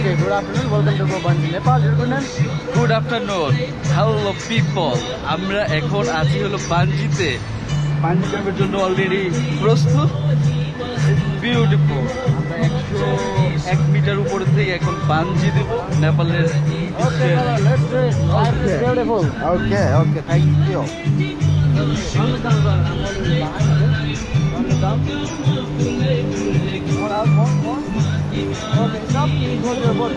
Okay, good afternoon. Welcome to Go Banji, Nepal. Your good name? Good afternoon, hello people. আমরা এখন আছি হলো বাঞ্জিতে। Bungee জাম্পের জন্য already প্রস্তুত। বিউটিফুল। আমরা 101 মিটার উপর থেকে এখন বাঞ্জি দেব নেপালের। Okay, brother, let's do it. Life is beautiful. Okay, thank you. Only down, brother. I'm already behind you. Only down. More out, more. Okay, stop. Hold your boat.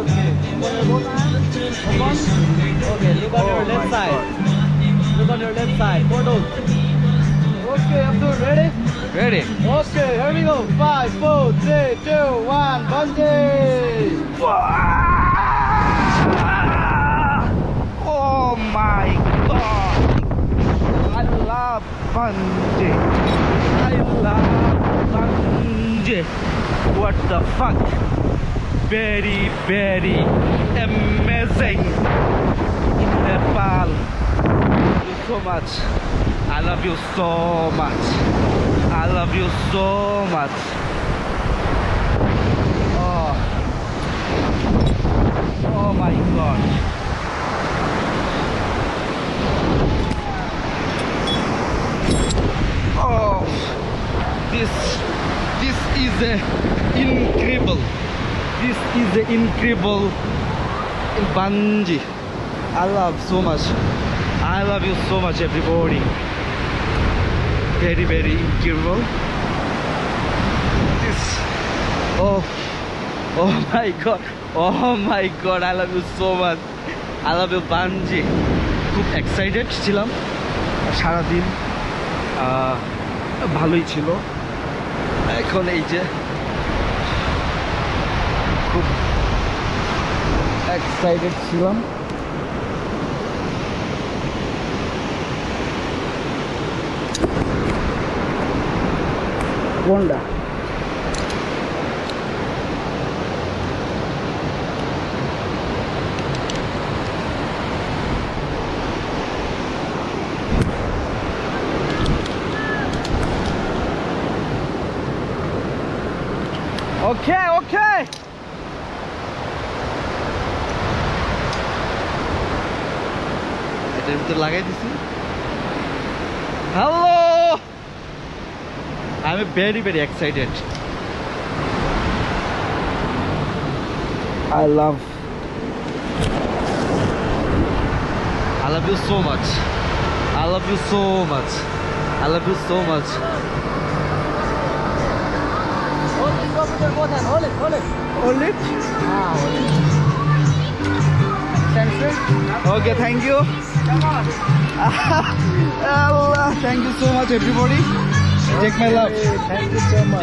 Okay. Hold your boat hand. Open. Okay, look on your left side. Look on your left side. Portal. Okay, Abdul, ready? Ready? Okay, here we go. 5, 4, 3, 2, 1, bungee! Oh my god! I love bungee. I love bungee. What the fuck? Very, very amazing in Nepal. Thank you so much. I love you so much. I love you so much. Oh my god. Oh, this is incredible. This is incredible bungee. I love so much. I love you so much, everybody. Very, very incredible. This. Oh my god. Oh my god. I love you so much. I love you, bungee. খুব excited ছিলাম সারাদিন। ভালোই ছিল। এখন এই যে খুব excited ছিলাম। কোনটা? Okay. এটার ভিতরে লাগাই দিছি। Hello, I'm very, very excited. I love you so much. I love you so much. I love you so much. Hold it up with your both hands. Hold it. Hold it. Hold it. Sensor. Okay, thank you. Come on. Allah, thank you so much, everybody. Take my love. Thank you so much.